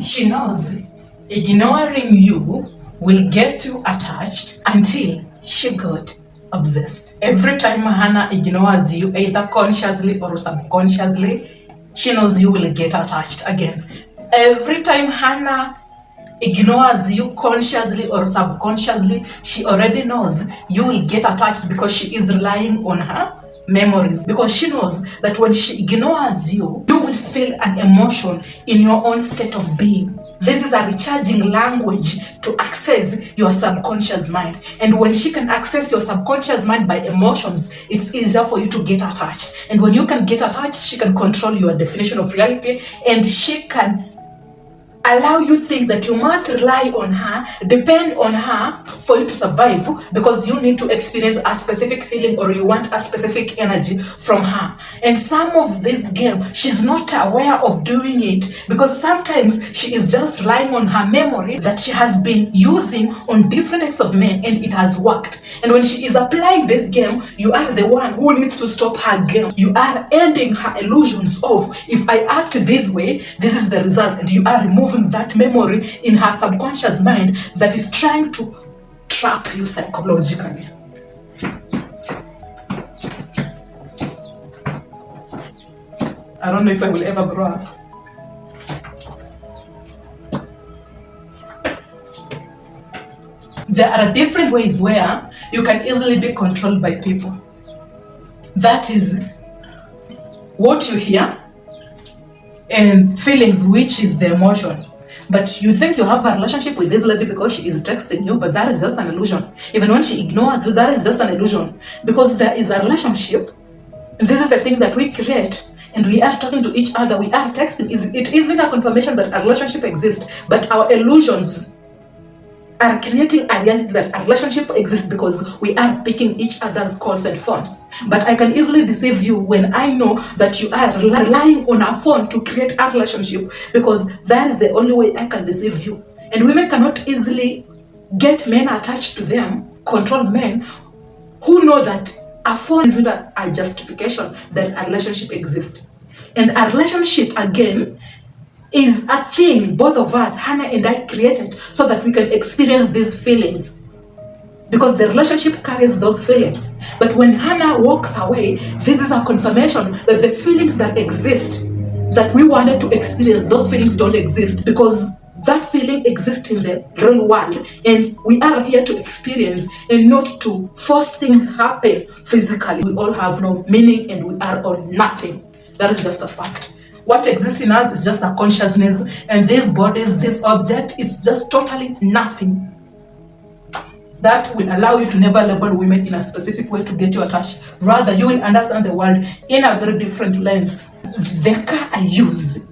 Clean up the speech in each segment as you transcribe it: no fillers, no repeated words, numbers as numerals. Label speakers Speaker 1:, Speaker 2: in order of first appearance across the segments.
Speaker 1: She knows ignoring you will get you attached until she got obsessed. Every time Hannah ignores you, either consciously or subconsciously, she knows you will get attached again. Every time Hannah ignores you consciously or subconsciously, she already knows you will get attached because she is relying on her memories, because she knows that when she ignores you, you will feel an emotion in your own state of being. This is a recharging language to access your subconscious mind. And when she can access your subconscious mind by emotions, it's easier for you to get attached. And when you can get attached, she can control your definition of reality, and she can allow you think that you must rely on her, depend on her for you to survive, because you need to experience a specific feeling or you want a specific energy from her. And some of this game, she's not aware of doing it, because sometimes she is just relying on her memory that she has been using on different types of men, and it has worked. And when she is applying this game, you are the one who needs to stop her game. You are ending her illusions of, if I act this way, this is the result, and you are removing that memory in her subconscious mind that is trying to trap you psychologically. I don't know if I will ever grow up. There are different ways where you can easily be controlled by people. That is what you hear and feelings, which is the emotion. But you think you have a relationship with this lady because she is texting you, but that is just an illusion. Even when she ignores you, that is just an illusion. Because there is a relationship, and this is the thing that we create, and we are talking to each other, we are texting. It isn't a confirmation that a relationship exists, but our illusions are creating a reality that a relationship exists because we are picking each other's calls and phones. But I can easily deceive you when I know that you are relying on a phone to create a relationship, because that is the only way I can deceive you. And women cannot easily get men attached to them, control men who know that a phone isn't a justification that a relationship exists. And a relationship, again, is a thing both of us, Hannah and I, created so that we can experience these feelings, because the relationship carries those feelings. But when Hannah walks away, this is a confirmation that the feelings that exist, that we wanted to experience, those feelings don't exist, because that feeling exists in the real world, and we are here to experience and not to force things happen physically. We all have no meaning and we are all nothing. That is just a fact. What exists in us is just a consciousness, and these bodies, this object, is just totally nothing. That will allow you to never label women in a specific way to get you attached. Rather, you will understand the world in a very different lens. The car I use,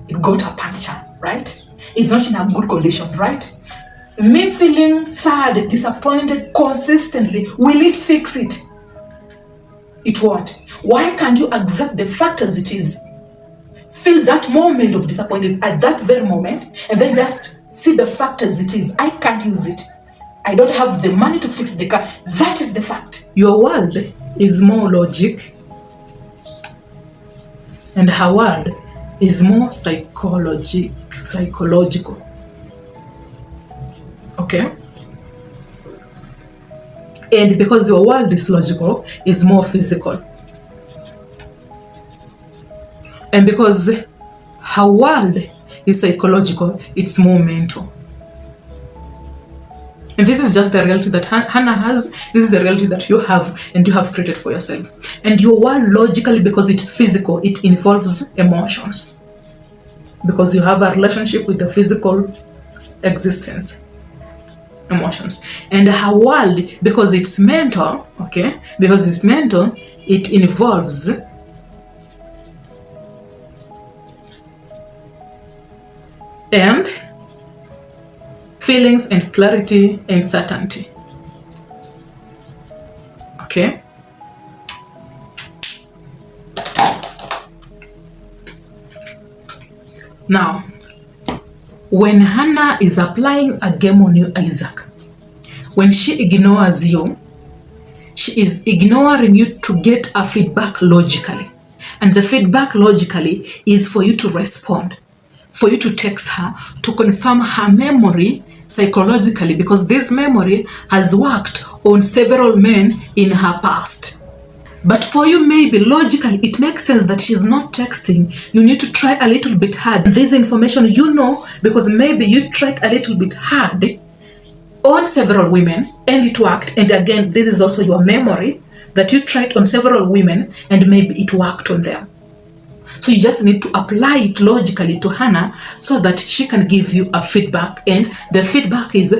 Speaker 1: it got a puncture, right? It's not in a good condition, right? Me feeling sad, disappointed consistently, will it fix it? It won't. Why can't you accept the fact as it is? Feel that moment of disappointment at that very moment, and then just see the fact as it is. I can't use it. I don't have the money to fix the car. That is the fact. Your world is more logic, and her world is more psychological. Okay? And because your world is logical, it's more physical. And because her world is psychological, it's more mental. And this is just the reality that Hannah has. This is the reality that you have and you have created for yourself. And your world, logically, because it's physical, it involves emotions. Because you have a relationship with the physical existence, emotions. And her world, because it's mental, okay? Because it's mental, it involves and feelings and clarity and certainty. Okay? Now, when Hannah is applying a game on you, Isaac, when she ignores you, she is ignoring you to get a feedback logically. And the feedback logically is for you to respond. for you to text her to confirm her memory psychologically, because this memory has worked on several men in her past. But for you, maybe logically, it makes sense that she's not texting. You need to try a little bit hard. This information you know because maybe you tried a little bit hard on several women and it worked. And again, this is also your memory that you tried on several women and maybe it worked on them. So you just need to apply it logically to Hannah so that she can give you a feedback. And the feedback is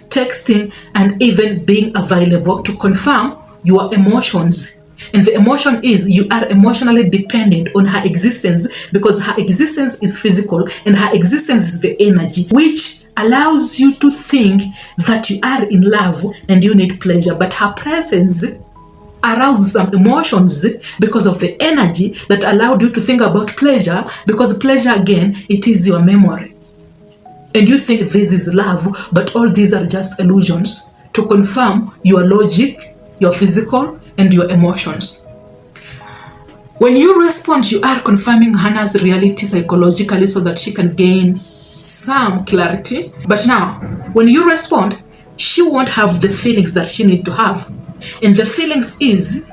Speaker 1: texting and even being available to confirm your emotions. And the emotion is you are emotionally dependent on her existence, because her existence is physical and her existence is the energy, which allows you to think that you are in love and you need pleasure. But her presence arouses some emotions because of the energy that allowed you to think about pleasure, because pleasure, again, it is your memory. And you think this is love, but all these are just illusions to confirm your logic, your physical, and your emotions. When you respond, you are confirming Hannah's reality psychologically so that she can gain some clarity. But now, when you respond, she won't have the feelings that she needs to have. And the feelings is,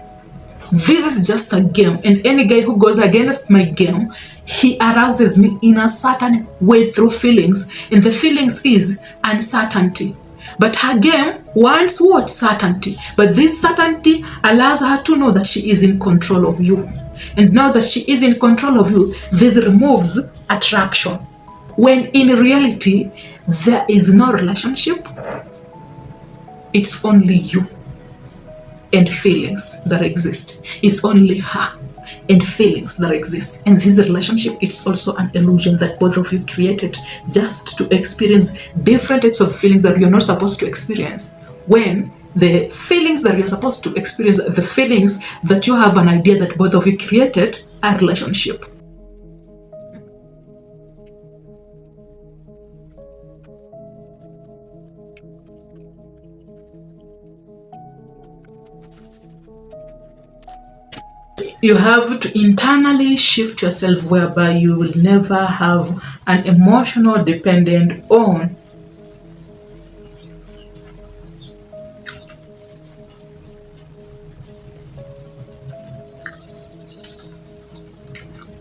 Speaker 1: this is just a game, and any guy who goes against my game, he arouses me in a certain way through feelings, and the feelings is uncertainty. But her game wants what? Certainty. But this certainty allows her to know that she is in control of you. And now that she is in control of you, this removes attraction. When in reality, there is no relationship. It's only you and feelings that exist. It's only her and feelings that exist. And this relationship, it's also an illusion that both of you created just to experience different types of feelings that you're not supposed to experience. When the feelings that you're supposed to experience, the feelings that you have an idea that both of you created, are relationship. You have to internally shift yourself whereby you will never have an emotional dependent on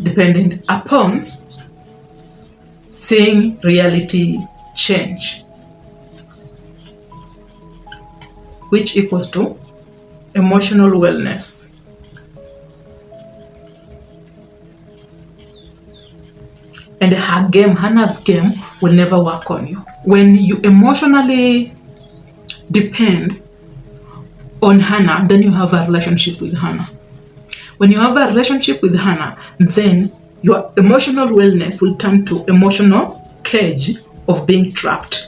Speaker 1: dependent upon seeing reality change, which equals to emotional wellness. And her game, Hannah's game, will never work on you. When you emotionally depend on Hannah, then you have a relationship with Hannah. When you have a relationship with Hannah, then your emotional wellness will turn to emotional cage of being trapped.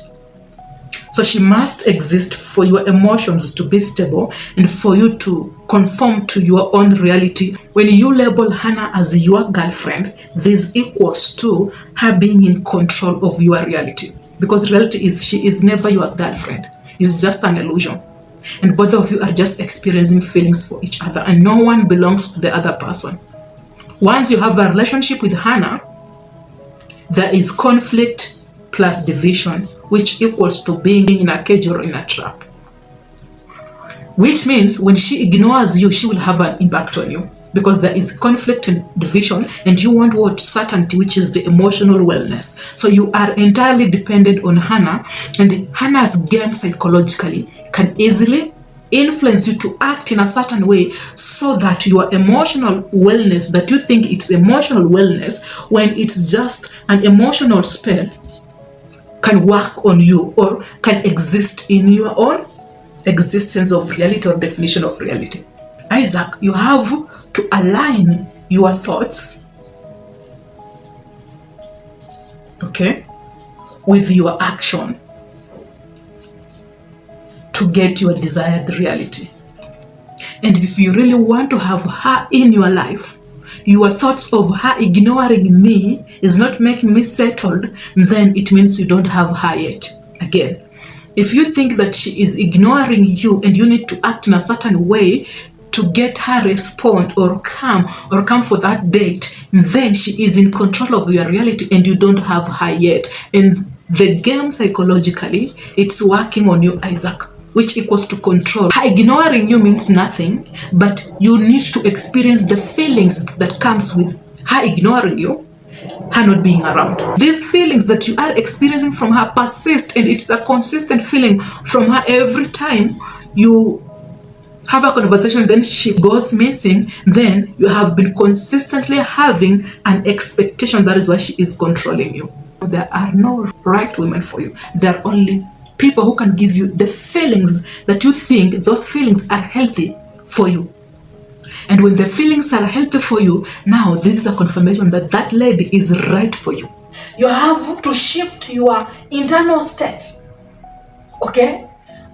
Speaker 1: So she must exist for your emotions to be stable and for you to conform to your own reality. When you label Hannah as your girlfriend, this equals to her being in control of your reality. Because reality is, she is never your girlfriend. It's just an illusion. And both of you are just experiencing feelings for each other, and no one belongs to the other person. Once you have a relationship with Hannah, there is conflict plus division, which equals to being in a cage or in a trap. Which means when she ignores you, she will have an impact on you, because there is conflict and division, and you want what? Certainty, which is the emotional wellness. So you are entirely dependent on Hannah, and Hannah's game psychologically can easily influence you to act in a certain way so that your emotional wellness, that you think it's emotional wellness, when it's just an emotional spell, can work on you or can exist in your own existence of reality or definition of reality. Isaac, you have to align your thoughts, okay, with your action to get your desired reality. And if you really want to have her in your life, your thoughts of her ignoring me is not making me settled, then it means you don't have her yet. Again, if you think that she is ignoring you and you need to act in a certain way to get her respond or come for that date, then she is in control of your reality and you don't have her yet. And the game psychologically, it's working on you, Isaac, which equals to control. Her ignoring you means nothing, but you need to experience the feelings that comes with her ignoring you, her not being around. These feelings that you are experiencing from her persist, and it's a consistent feeling from her every time you have a conversation, then she goes missing, then you have been consistently having an expectation. That is why she is controlling you. There are no right women for you. There are only people who can give you the feelings that you think those feelings are healthy for you. And when the feelings are healthy for you, now this is a confirmation that that lady is right for you. You have to shift your internal state, okay?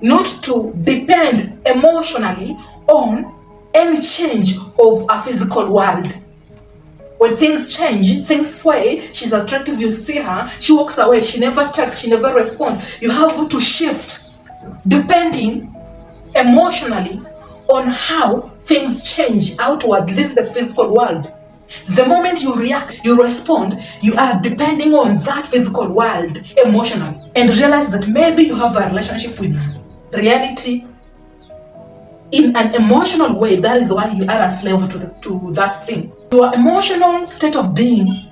Speaker 1: Not to depend emotionally on any change of a physical world. When things change, things sway, she's attractive, you see her, she walks away, she never texts, she never responds. You have to shift depending emotionally on how things change outward. This is the physical world. The moment you react, you respond, you are depending on that physical world emotionally. And realize that maybe you have a relationship with reality in an emotional way. That is why you are a slave to that thing. Your emotional state of being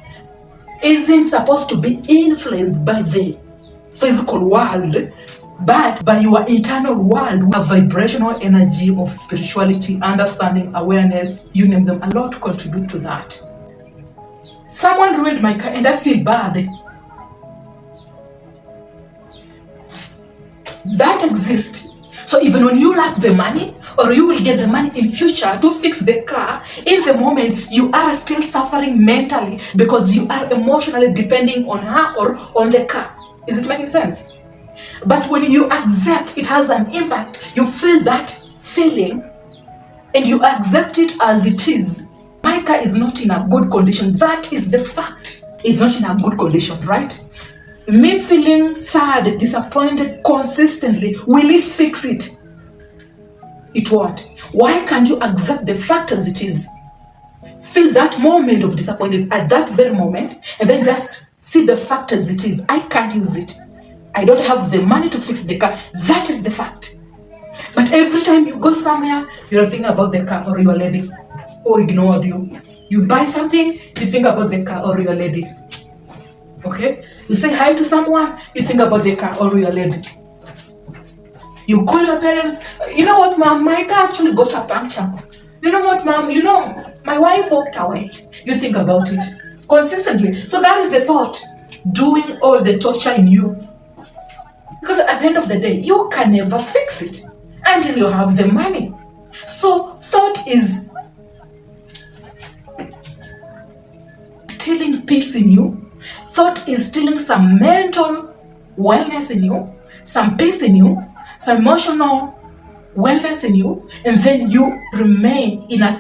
Speaker 1: isn't supposed to be influenced by the physical world, but by your internal world. A vibrational energy of spirituality, understanding, awareness, you name them, a lot contribute to that. Someone ruined my car and I feel bad. That exists. So even when you lack the money, or you will get the money in future to fix the car, in the moment you are still suffering mentally because you are emotionally depending on her or on the car. Is it making sense? But when you accept it has an impact, you feel that feeling and you accept it as it is. My car is not in a good condition. That is the fact. It's not in a good condition, right? Me feeling sad, disappointed consistently, will it fix it? It won't. Why can't you accept the fact as it is? Feel that moment of disappointment at that very moment and then just see the fact as it is. I can't use it. I don't have the money to fix the car. That is the fact. But every time you go somewhere, you're thinking about the car or your lady who ignored you. You buy something, you think about the car or your lady. Okay? You say hi to someone, you think about the car or your lady. You call your parents, you know what, mom, my car actually got a puncture. You know what, mom, you know, my wife walked away. You think about it consistently. So that is the thought, doing all the torture in you. Because at the end of the day, you can never fix it until you have the money. So thought is stealing peace in you. Thought is stealing some mental wellness in you, some peace in you, some emotional wellness in you, and then you remain in a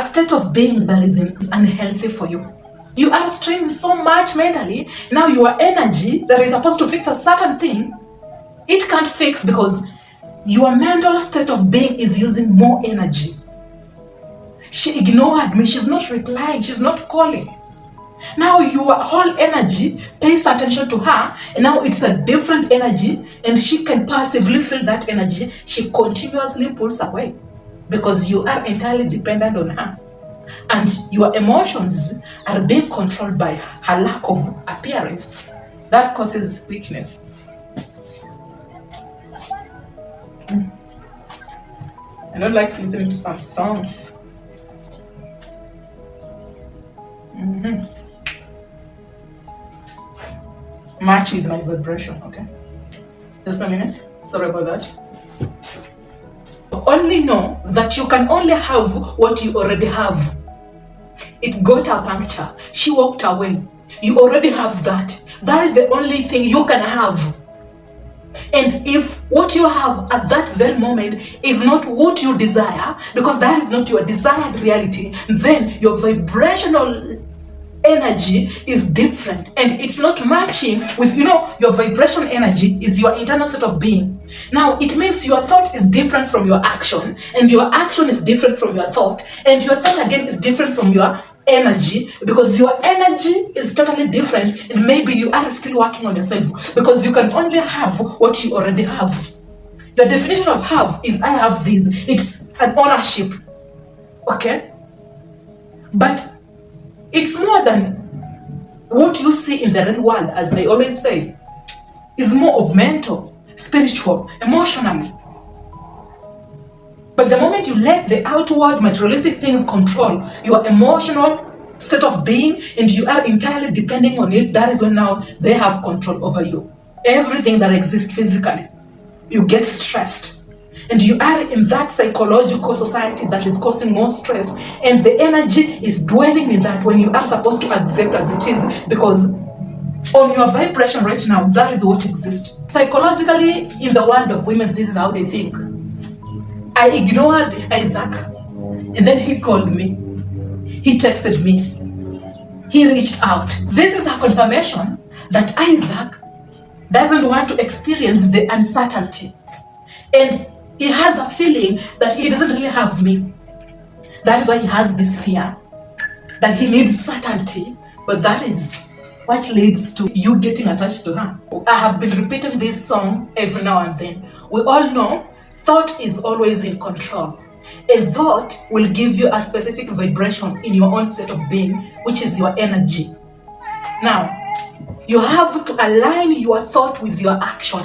Speaker 1: state of being that is unhealthy for you. You are strained so much mentally. Now your energy that is supposed to fix a certain thing, it can't fix because your mental state of being is using more energy. She ignored me, she's not replying, she's not calling. Now your whole energy pays attention to her, and now it's a different energy, and she can passively feel that energy. She continuously pulls away because you are entirely dependent on her. And your emotions are being controlled by her lack of appearance. That causes weakness. I don't like listening to some songs. Match with my vibration, okay? Just a minute. Sorry about that. Only know that you can only have what you already have. It got a puncture. She walked away. You already have that. That is the only thing you can have. And if what you have at that very moment is not what you desire, because that is not your desired reality, then your vibrational energy is different and it's not matching with, your vibration energy is your internal state of being. Now it means your thought is different from your action, and your action is different from your thought, and your thought again is different from your energy, because your energy is totally different, and maybe you are still working on yourself, because you can only have what you already have. The definition of have is I have this. It's an ownership. Okay? But it's more than what you see in the real world, as I always say. It's more of mental, spiritual, emotionally. But the moment you let the outward materialistic things control your emotional state of being, and you are entirely depending on it, that is when now they have control over you. Everything that exists physically, you get stressed. And you are in that psychological society that is causing more stress. And the energy is dwelling in that when you are supposed to accept as it is. Because on your vibration right now, that is what exists. Psychologically, in the world of women, this is how they think. I ignored Isaac, and then he called me. He texted me. He reached out. This is a confirmation that Isaac doesn't want to experience the uncertainty. And he has a feeling that he doesn't really have me. That is why he has this fear, that he needs certainty. But that is what leads to you getting attached to her. I have been repeating this song every now and then. We all know thought is always in control. A thought will give you a specific vibration in your own state of being, which is your energy. Now, you have to align your thought with your action.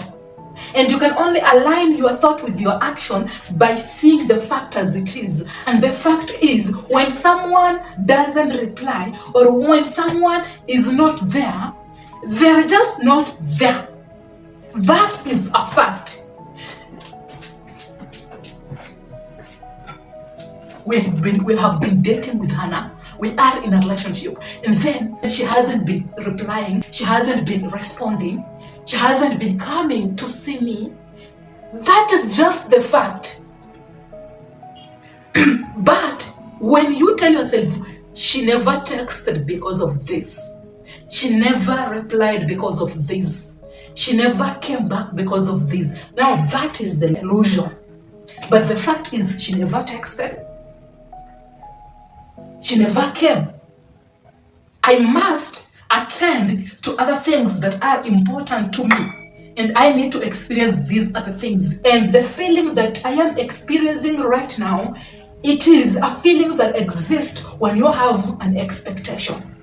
Speaker 1: And you can only align your thought with your action by seeing the fact as it is. And the fact is, when someone doesn't reply, or when someone is not there, they're just not there. That is a fact. We have been dating with Hannah. We are in a relationship, and then she hasn't been replying. She hasn't been responding. She hasn't been coming to see me. That is just the fact. But when you tell yourself, she never texted because of this, she never replied because of this, she never came back because of this, now that is the illusion. But the fact is, she never texted. She never came. I must attend to other things that are important to me, and I need to experience these other things. And the feeling that I am experiencing right now, it is a feeling that exists when you have an expectation.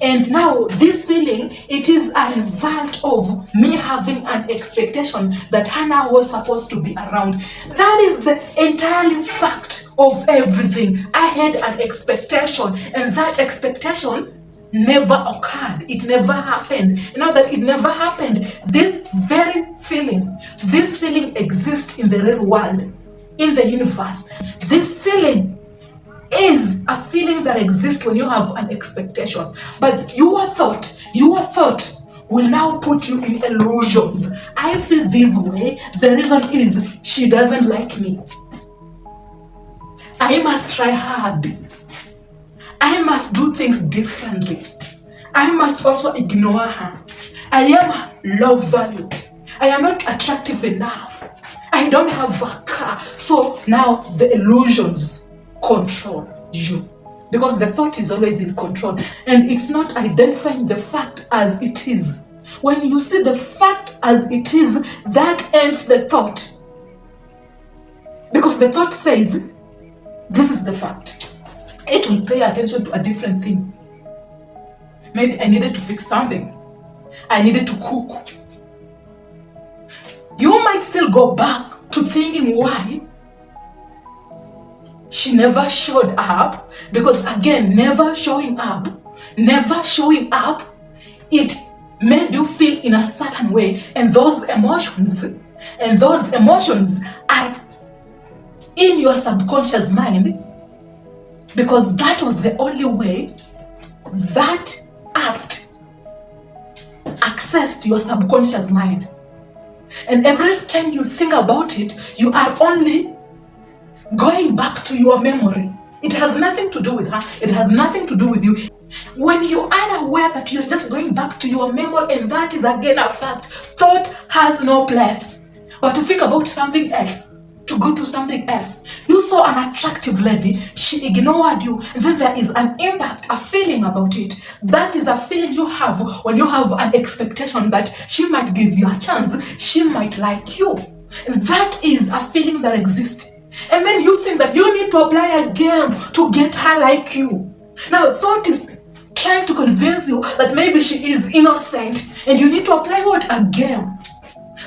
Speaker 1: And now this feeling, it is a result of me having an expectation that Hannah was supposed to be around. That is the entire fact of everything. I had an expectation, and that expectation never occurred. It never happened. Now that it never happened, this feeling exists in the real world, in the universe. This feeling is a feeling that exists when you have an expectation. But your thought will now put you in illusions. I feel this way. The reason is she doesn't like me. I must try hard. I must do things differently. I must also ignore her. I am low value. I am not attractive enough. I don't have a car. So now the illusions control you, because the thought is always in control, and it's not identifying the fact as it is. When you see the fact as it is, that ends the thought, because the thought says, this is the fact. It will pay attention to a different thing. Maybe I needed to fix something. I needed to cook. You might still go back to thinking why she never showed up, because again, never showing up, it made you feel in a certain way, and those emotions are in your subconscious mind, because that was the only way that act accessed your subconscious mind. And every time you think about it, you are only going back to your memory. It has nothing to do with her. It has nothing to do with you. When you are aware that you're just going back to your memory, and that is again a fact, thought has no place. But to think about something else, to go to something else. You saw an attractive lady, she ignored you, and then there is an impact, a feeling about it. That is a feeling you have when you have an expectation that she might give you a chance, she might like you. And that is a feeling that exists. And then you think that you need to apply a game to get her like you. Now, thought is trying to convince you that maybe she is innocent and you need to apply what? A game.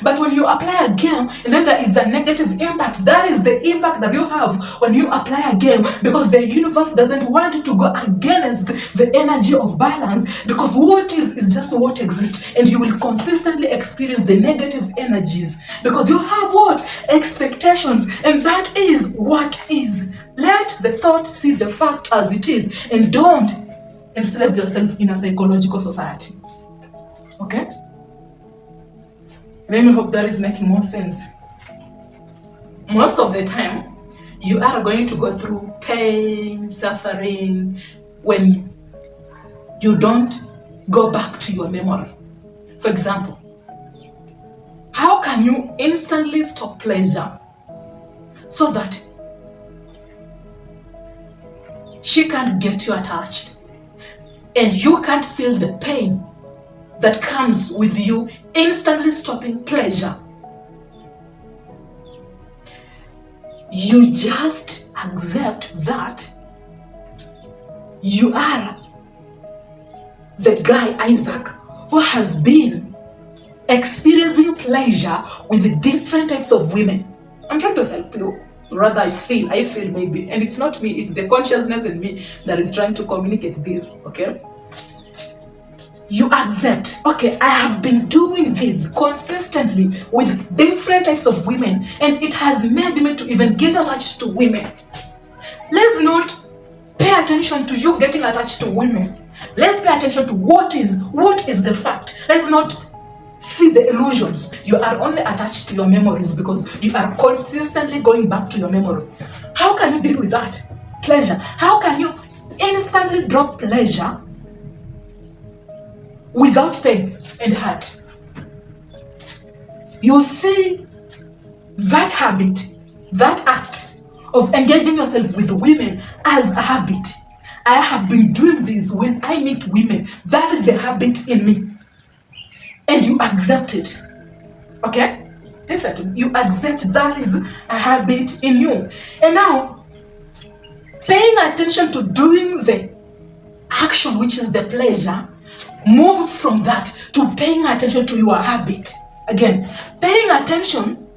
Speaker 1: But when you apply a game and then there is a negative impact, that is the impact that you have when you apply a game, because the universe doesn't want you to go against the energy of balance, because what is just what exists, and you will consistently experience the negative energies because you have what? Expectations, and that is what is. Let the thought see the fact as it is, and don't enslave yourself in a psychological society. Okay? Let me hope that is making more sense. Most of the time, you are going to go through pain, suffering, when you don't go back to your memory. For example, how can you instantly stop pleasure so that she can't get you attached and you can't feel the pain that comes with you instantly stopping pleasure? You just accept that you are the guy, Isaac, who has been experiencing pleasure with different types of women. I'm trying to help you. Rather, I feel maybe, and it's not me, it's the consciousness in me that is trying to communicate this, okay? You accept, okay, I have been doing this consistently with different types of women, and it has made me to even get attached to women. Let's not pay attention to you getting attached to women. Let's pay attention to what is the fact. Let's not see the illusions. You are only attached to your memories because you are consistently going back to your memory. How can you deal with that? Pleasure. How can you instantly drop pleasure without pain and hurt? You see that habit, that act of engaging yourself with women as a habit. I have been doing this when I meet women. That is the habit in me. And you accept it. Okay? Listen to me. You accept that is a habit in you. And now, paying attention to doing the action, which is the pleasure, moves from that to paying attention to your habit. Again, paying attention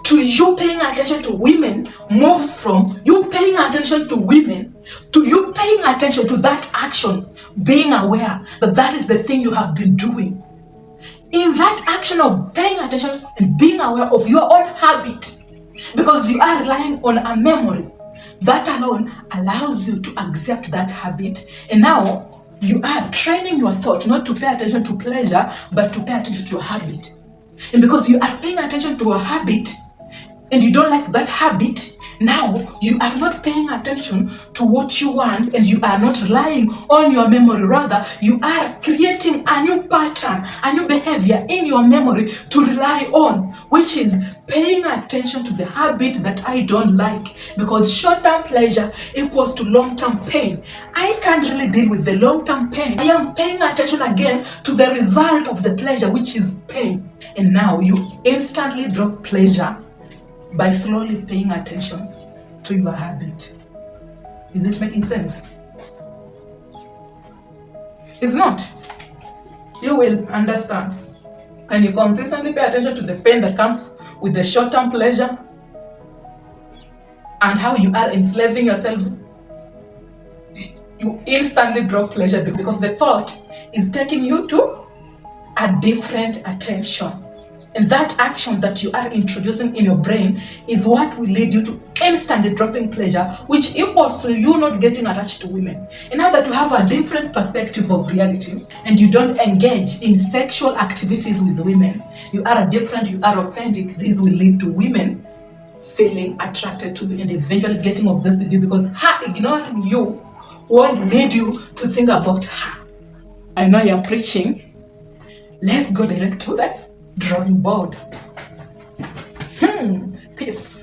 Speaker 1: to you paying attention to women moves from you paying attention to women to you paying attention to that action, being aware that that is the thing you have been doing. In that action of paying attention and being aware of your own habit, because you are relying on a memory, that alone allows you to accept that habit. And now you are training your thought not to pay attention to pleasure, but to pay attention to your habit. And because you are paying attention to a habit and you don't like that habit, now you are not paying attention to what you want and you are not relying on your memory. Rather, you are creating a new pattern, a new behavior in your memory to rely on, which is paying attention to the habit that I don't like, because short-term pleasure equals to long-term pain. I can't really deal with the long-term pain. I am paying attention again to the result of the pleasure, which is pain. And now you instantly drop pleasure by slowly paying attention to your habit. Is it making sense? It's not. You will understand. And you consistently pay attention to the pain that comes with the short-term pleasure and how you are enslaving yourself. You instantly drop pleasure because the thought is taking you to a different attention. And that action that you are introducing in your brain is what will lead you to instantly dropping pleasure, which equals to you not getting attached to women. And now that you have a different perspective of reality and you don't engage in sexual activities with women, you are different, you are authentic, this will lead to women feeling attracted to you and eventually getting obsessed with you, because her ignoring you won't lead you to think about her. I know I am preaching. Let's go direct to the drawing board. Peace.